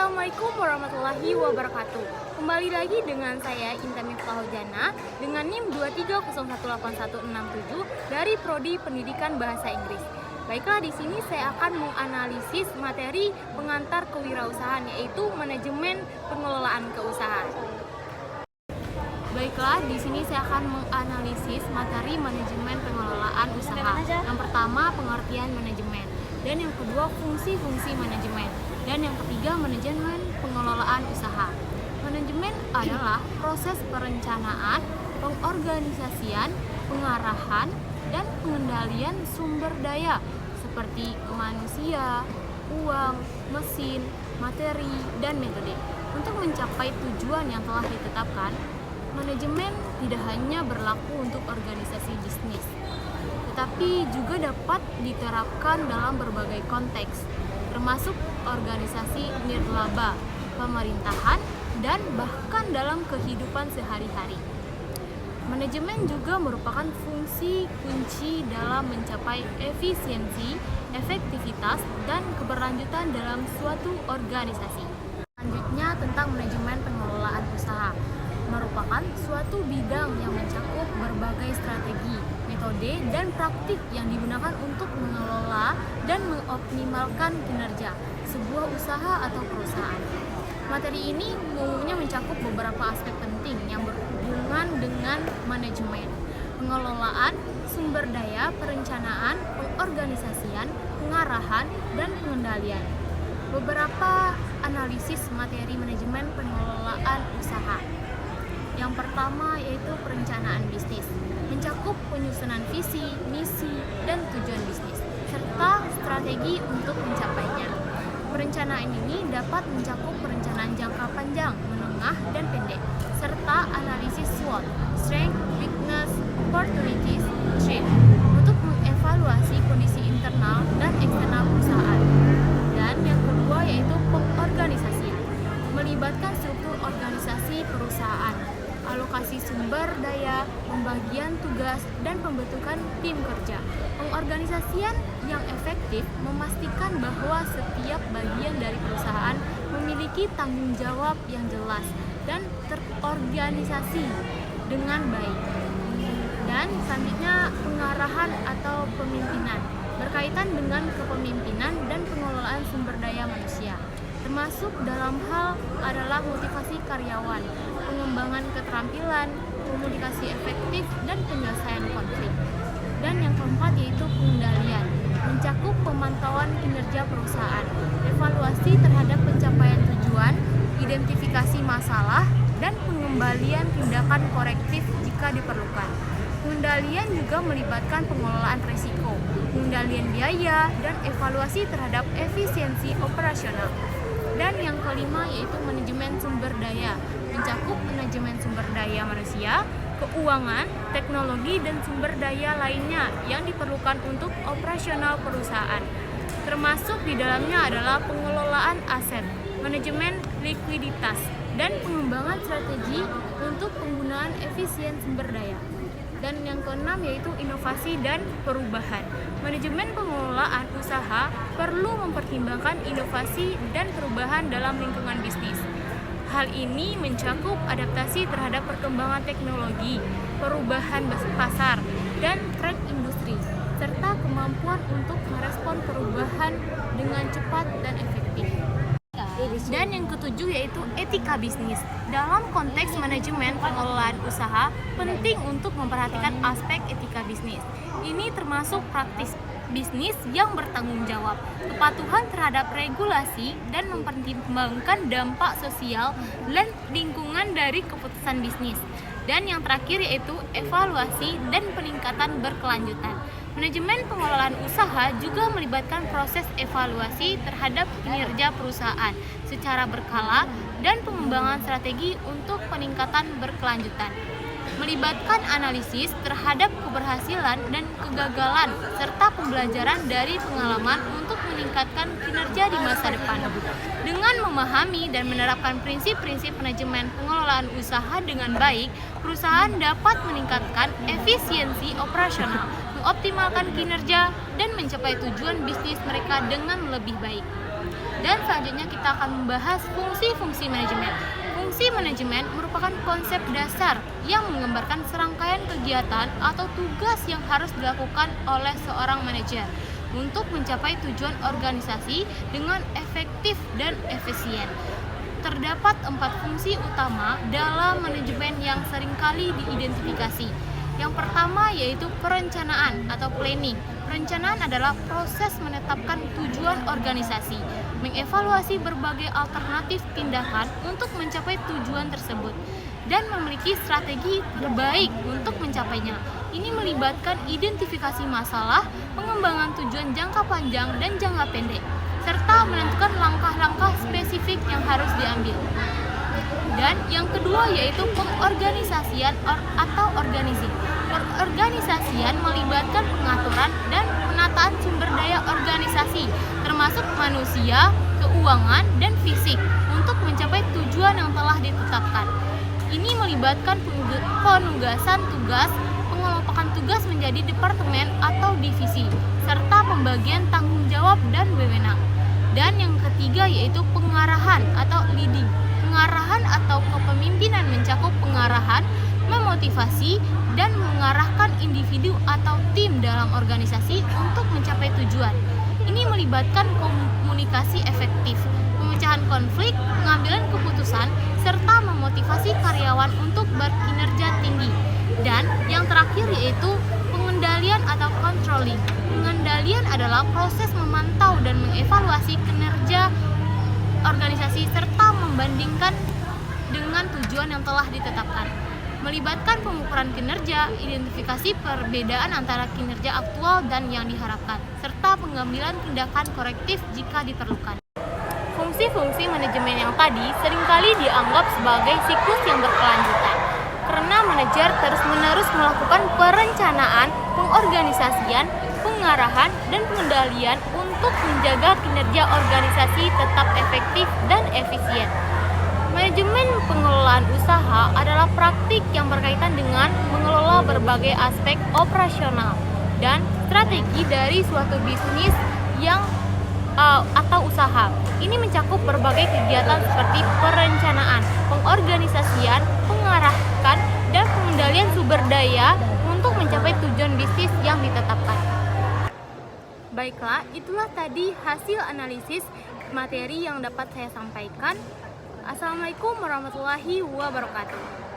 Assalamualaikum warahmatullahi wabarakatuh. Kembali lagi dengan saya Intan Miftahul-Jannah dengan NIM 2301817 dari Prodi Pendidikan Bahasa Inggris. Baiklah, di sini saya akan menganalisis materi pengantar kewirausahaan, yaitu manajemen pengelolaan keusahaan. Baiklah, di sini saya akan menganalisis materi manajemen pengelolaan usaha. Yang pertama, pengertian manajemen, dan yang kedua, fungsi-fungsi manajemen, dan yang ketiga, manajemen pengelolaan usaha. Manajemen adalah proses perencanaan, pengorganisasian, pengarahan, dan pengendalian sumber daya seperti manusia, uang, mesin, materi, dan metode. Untuk mencapai tujuan yang telah ditetapkan, manajemen tidak hanya berlaku untuk organisasi bisnis, tetapi juga dapat diterapkan dalam berbagai konteks, termasuk organisasi nirlaba, pemerintahan, dan bahkan dalam kehidupan sehari-hari. Manajemen juga merupakan fungsi kunci dalam mencapai efisiensi, efektivitas, dan keberlanjutan dalam suatu organisasi. Selanjutnya, tentang manajemen pengelolaan usaha, merupakan suatu bidang yang mencakup berbagai strategi, metode, dan praktik yang digunakan untuk mengelola dan mengoptimalkan kinerja sebuah usaha atau perusahaan. Materi ini umumnya mencakup beberapa aspek penting yang berhubungan dengan manajemen, pengelolaan, sumber daya, perencanaan, pengorganisasian, pengarahan, dan pengendalian. Beberapa analisis materi manajemen pengelolaan usaha. Yang pertama yaitu perencanaan bisnis, mencakup penyusunan visi, misi, dan tujuan bisnis, serta strategi untuk mencapainya. Perencanaan ini dapat mencakup perencanaan jangka panjang, menengah, dan pendek, serta analisis SWOT, Strength, Weakness, Opportunities, Threat, untuk mengevaluasi kondisi internal dan eksternal perusahaan. Dan yang kedua yaitu pengorganisasian, melibatkan struktur organisasi perusahaan, alokasi sumber daya, pembagian tugas, dan pembentukan tim kerja. Pengorganisasian yang efektif memastikan bahwa setiap bagian dari perusahaan memiliki tanggung jawab yang jelas dan terorganisasi dengan baik. Dan selanjutnya, pengarahan atau pemimpinan, berkaitan dengan kepemimpinan dan pengelolaan sumber daya manusia, termasuk dalam hal adalah motivasi karyawan, pengembangan keterampilan, komunikasi efektif, dan penyelesaian konflik. Dan yang keempat yaitu pengendalian, mencakup pemantauan kinerja perusahaan, evaluasi terhadap pencapaian tujuan, identifikasi masalah, dan pengembalian tindakan korektif jika diperlukan. Pengendalian juga melibatkan pengelolaan risiko, pengendalian biaya, dan evaluasi terhadap efisiensi operasional. Dan yang kelima yaitu manajemen sumber daya, mencakup manajemen sumber daya manusia, keuangan, teknologi, dan sumber daya lainnya yang diperlukan untuk operasional perusahaan. Termasuk di dalamnya adalah pengelolaan aset, manajemen likuiditas, dan pengembangan strategi untuk penggunaan efisien sumber daya. Dan yang keenam yaitu inovasi dan perubahan. Manajemen pengelolaan usaha perlu mempertimbangkan inovasi dan perubahan dalam lingkungan bisnis. Hal ini mencakup adaptasi terhadap perkembangan teknologi, perubahan pasar, dan tren industri, serta kemampuan untuk merespon perubahan dengan cepat dan efektif. Dan yang ketujuh yaitu etika bisnis. Dalam konteks manajemen pengelolaan usaha, penting untuk memperhatikan aspek etika bisnis. Ini termasuk praktis bisnis yang bertanggung jawab, kepatuhan terhadap regulasi, dan mempertimbangkan dampak sosial dan lingkungan dari keputusan bisnis. Dan yang terakhir yaitu evaluasi dan peningkatan berkelanjutan. Manajemen pengelolaan usaha juga melibatkan proses evaluasi terhadap kinerja perusahaan secara berkala dan pengembangan strategi untuk peningkatan berkelanjutan. Melibatkan analisis terhadap keberhasilan dan kegagalan serta pembelajaran dari pengalaman untuk meningkatkan kinerja di masa depan. Dengan memahami dan menerapkan prinsip-prinsip manajemen pengelolaan usaha dengan baik, perusahaan dapat meningkatkan efisiensi operasional, mengoptimalkan kinerja, dan mencapai tujuan bisnis mereka dengan lebih baik. Dan selanjutnya kita akan membahas fungsi-fungsi manajemen. Fungsi manajemen merupakan konsep dasar yang menggambarkan serangkaian kegiatan atau tugas yang harus dilakukan oleh seorang manajer untuk mencapai tujuan organisasi dengan efektif dan efisien. Terdapat 4 fungsi utama dalam manajemen yang seringkali diidentifikasi. Yang pertama yaitu perencanaan atau planning. Perencanaan adalah proses menetapkan tujuan organisasi, mengevaluasi berbagai alternatif tindakan untuk mencapai tujuan tersebut, dan memiliki strategi terbaik untuk mencapainya. Ini melibatkan identifikasi masalah, pengembangan tujuan jangka panjang dan jangka pendek, serta menentukan langkah-langkah spesifik yang harus diambil. Dan yang kedua yaitu pengorganisasian atau organizing. Pengorganisasian melibatkan pengaturan dan penataan sumber daya organisasi, termasuk manusia, keuangan, dan fisik untuk mencapai tujuan yang telah ditetapkan. Ini melibatkan penugasan tugas, pengelompokan tugas menjadi departemen atau divisi, serta pembagian tanggung jawab dan wewenang. Dan yang ketiga yaitu pengarahan atau leading. Pengarahan atau kepemimpinan mencakup pengarahan, memotivasi, dan mengarahkan individu atau tim dalam organisasi untuk mencapai tujuan. Ini melibatkan komunikasi efektif, pemecahan konflik, pengambilan keputusan, serta memotivasi karyawan untuk berkinerja tinggi. Dan yang terakhir yaitu pengendalian atau controlling. Pengendalian adalah proses memantau dan mengevaluasi kinerja organisasi serta membandingkan dengan tujuan yang telah ditetapkan. Melibatkan pengukuran kinerja, identifikasi perbedaan antara kinerja aktual dan yang diharapkan, serta pengambilan tindakan korektif jika diperlukan. Fungsi-fungsi manajemen yang tadi seringkali dianggap sebagai siklus yang berkelanjutan, karena manajer terus-menerus melakukan perencanaan, pengorganisasian, pengarahan, dan pengendalian untuk menjaga kinerja organisasi tetap efektif dan efisien. Manajemen pengelolaan usaha adalah praktik yang berkaitan dengan mengelola berbagai aspek operasional dan strategi dari suatu bisnis atau usaha. Ini mencakup berbagai kegiatan seperti perencanaan, pengorganisasian, pengarahan, dan pengendalian sumber daya untuk mencapai tujuan bisnis yang ditetapkan. Baiklah, itulah tadi hasil analisis materi yang dapat saya sampaikan. Assalamualaikum warahmatullahi wabarakatuh.